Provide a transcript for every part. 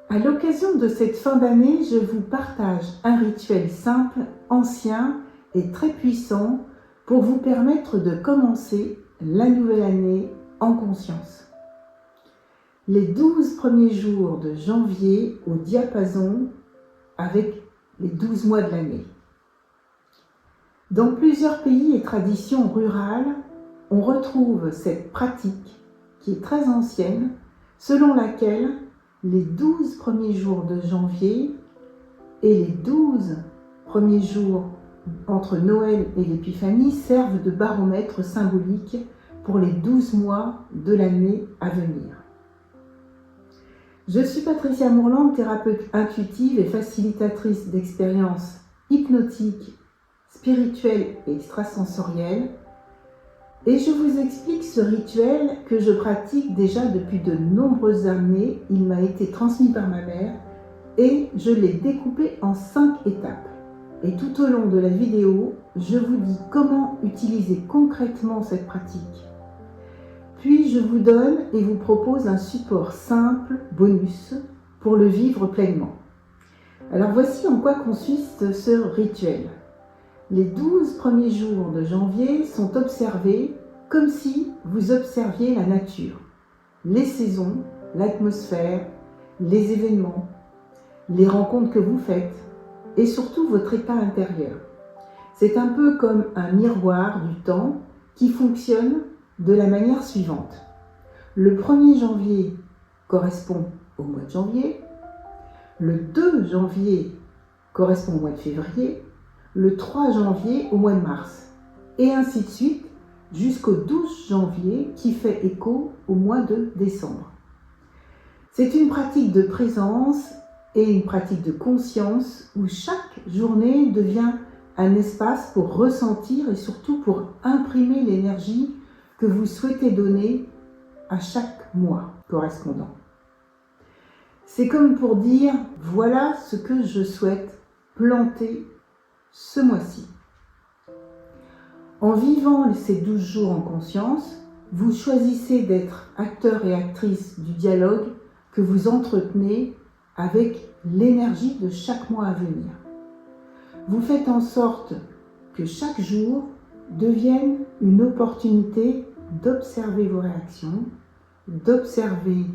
À l'occasion de cette fin d'année, je vous partage un rituel simple, ancien et très puissant pour vous permettre de commencer la nouvelle année en conscience. Les 12 premiers jours de janvier au diapason avec les 12 mois de l'année. Dans plusieurs pays et traditions rurales, on retrouve cette pratique qui est très ancienne, selon laquelle les 12 premiers jours de janvier et les 12 premiers jours entre Noël et l'Épiphanie servent de baromètre symbolique pour les 12 mois de l'année à venir. Je suis Patricia Mourlande, thérapeute intuitive et facilitatrice d'expériences hypnotiques, spirituelles et extrasensorielles, et je vous explique ce rituel que je pratique déjà depuis de nombreuses années. Il m'a été transmis par ma mère et je l'ai découpé en 5 étapes. Et tout au long de la vidéo, je vous dis comment utiliser concrètement cette pratique. Puis je vous donne et vous propose un support simple, bonus, pour le vivre pleinement. Alors voici en quoi consiste ce rituel. Les 12 premiers jours de janvier sont observés comme si vous observiez la nature, les saisons, l'atmosphère, les événements, les rencontres que vous faites et surtout votre état intérieur. C'est un peu comme un miroir du temps qui fonctionne de la manière suivante. Le 1er janvier correspond au mois de janvier, le 2 janvier correspond au mois de février, le 3 janvier au mois de mars, et ainsi de suite jusqu'au 12 janvier qui fait écho au mois de décembre. C'est une pratique de présence et une pratique de conscience où chaque journée devient un espace pour ressentir et surtout pour imprimer l'énergie que vous souhaitez donner à chaque mois correspondant. C'est comme pour dire, voilà ce que je souhaite planter ce mois-ci. En vivant ces 12 jours en conscience, vous choisissez d'être acteur et actrice du dialogue que vous entretenez avec l'énergie de chaque mois à venir. Vous faites en sorte que chaque jour devienne une opportunité d'observer vos réactions, d'observer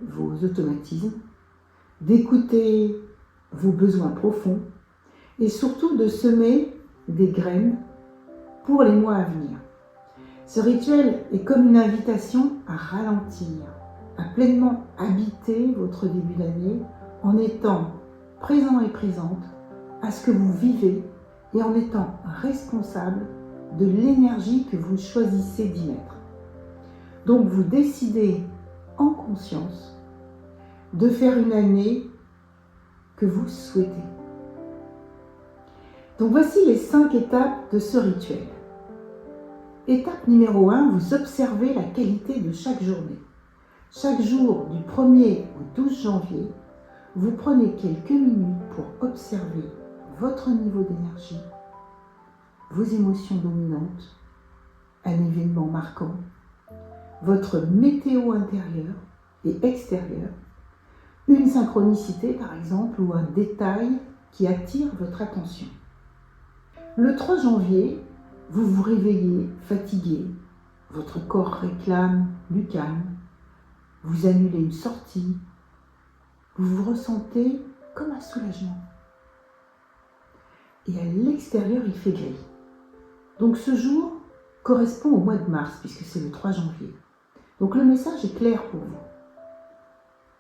vos automatismes, d'écouter vos besoins profonds et surtout de semer des graines pour les mois à venir. Ce rituel est comme une invitation à ralentir, à pleinement habiter votre début d'année en étant présent et présente à ce que vous vivez et en étant responsable de l'énergie que vous choisissez d'y mettre. Donc vous décidez en conscience de faire une année que vous souhaitez. Donc voici les 5 étapes de ce rituel. Étape numéro 1, vous observez la qualité de chaque journée. Chaque jour du 1er au 12 janvier, vous prenez quelques minutes pour observer votre niveau d'énergie, vos émotions dominantes, un événement marquant, votre météo intérieure et extérieure, une synchronicité par exemple ou un détail qui attire votre attention. Le 3 janvier, vous vous réveillez fatigué, votre corps réclame du calme, vous annulez une sortie, vous vous ressentez comme un soulagement. Et à l'extérieur, il fait gris. Donc ce jour correspond au mois de mars, puisque c'est le 3 janvier. Donc le message est clair pour vous.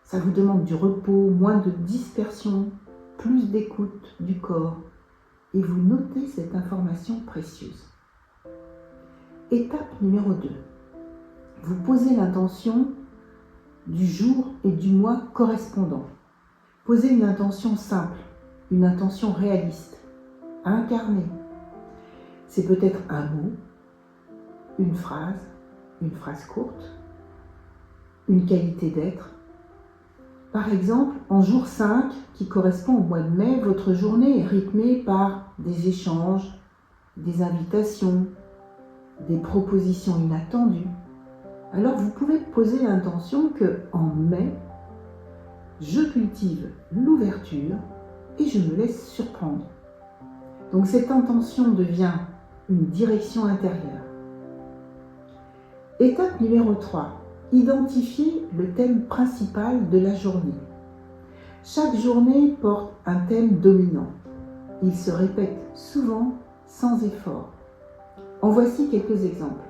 Ça vous demande du repos, moins de dispersion, plus d'écoute du corps, et vous notez cette information précieuse. Étape numéro 2. Vous posez l'intention du jour et du mois correspondant. Posez une intention simple, une intention réaliste, à incarner. C'est peut-être un mot, une phrase courte, une qualité d'être. Par exemple, en jour 5, qui correspond au mois de mai, votre journée est rythmée par des échanges, des invitations, des propositions inattendues. Alors vous pouvez poser l'intention qu'en mai, je cultive l'ouverture et je me laisse surprendre. Donc cette intention devient une direction intérieure. Étape numéro 3. Identifier le thème principal de la journée. Chaque journée porte un thème dominant. Il se répète souvent sans effort. En voici quelques exemples.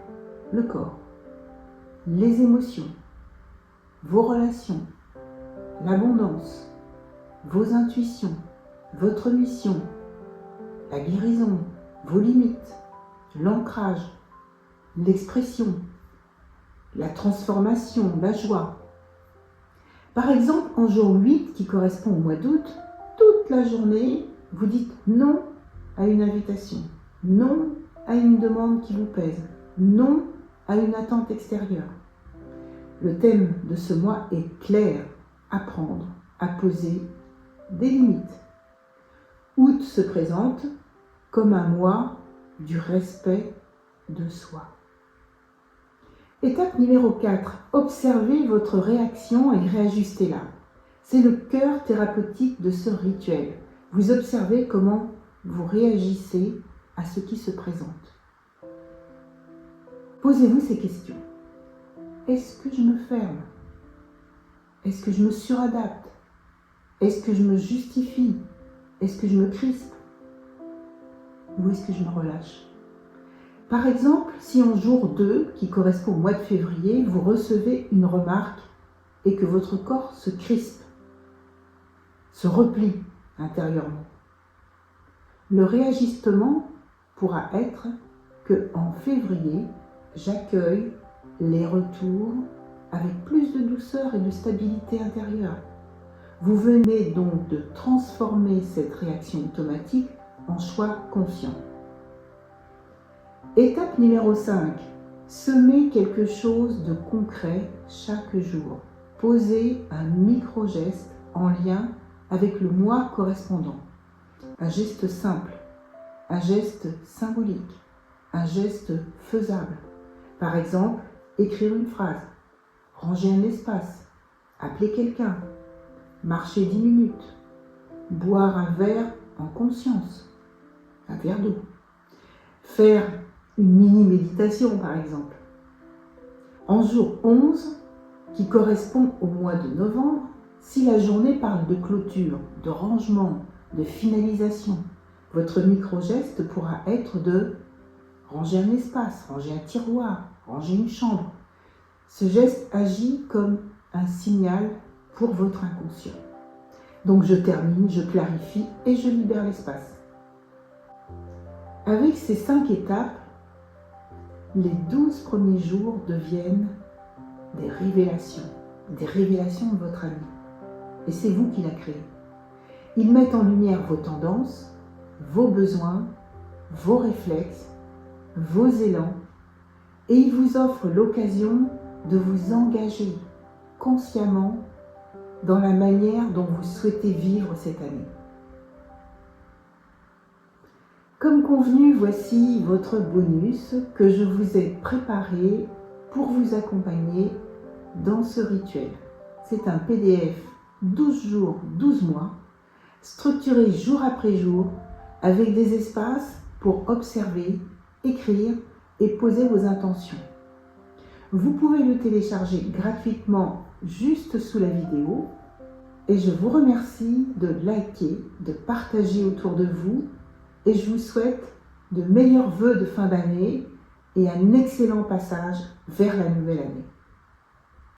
Le corps, les émotions, vos relations, l'abondance, vos intuitions, votre mission, la guérison, vos limites, l'ancrage, l'expression, la transformation, la joie. Par exemple, en jour 8, qui correspond au mois d'août, toute la journée, vous dites non à une invitation, non à une demande qui vous pèse, non à une attente extérieure. Le thème de ce mois est clair, apprendre à poser des limites. Août se présente comme un mois du respect de soi. Étape numéro 4. Observez votre réaction et réajustez-la. C'est le cœur thérapeutique de ce rituel. Vous observez comment vous réagissez à ce qui se présente. Posez-vous ces questions. Est-ce que je me ferme? Est-ce que je me suradapte? Est-ce que je me justifie? Est-ce que je me crispe? Ou est-ce que je me relâche? Par exemple, si en jour 2, qui correspond au mois de février, vous recevez une remarque et que votre corps se crispe, se replie intérieurement, le réajustement pourra être que en février, j'accueille les retours avec plus de douceur et de stabilité intérieure. Vous venez donc de transformer cette réaction automatique en choix conscient. Étape numéro 5. Semez quelque chose de concret chaque jour. Posez un micro-geste en lien avec le mois correspondant. Un geste simple, un geste symbolique, un geste faisable. Par exemple, écrire une phrase, ranger un espace, appeler quelqu'un, marcher 10 minutes, boire un verre en conscience, un verre d'eau, faire une mini-méditation par exemple. En jour 11, qui correspond au mois de novembre, si la journée parle de clôture, de rangement, de finalisation, votre micro-geste pourra être de ranger un espace, ranger un tiroir, ranger une chambre. Ce geste agit comme un signal pour votre inconscient. Donc je termine, je clarifie et je libère l'espace. Avec ces 5 étapes, les 12 premiers jours deviennent des révélations de votre ami. Et c'est vous qui la créez. Ils mettent en lumière vos tendances, vos besoins, vos réflexes, vos élans, et ils vous offrent l'occasion de vous engager consciemment dans la manière dont vous souhaitez vivre cette année. Comme convenu, voici votre bonus que je vous ai préparé pour vous accompagner dans ce rituel. C'est un PDF 12 jours, 12 mois, structuré jour après jour, avec des espaces pour observer, écrire et poser vos intentions. Vous pouvez le télécharger gratuitement juste sous la vidéo et je vous remercie de liker, de partager autour de vous et je vous souhaite de meilleurs vœux de fin d'année et un excellent passage vers la nouvelle année.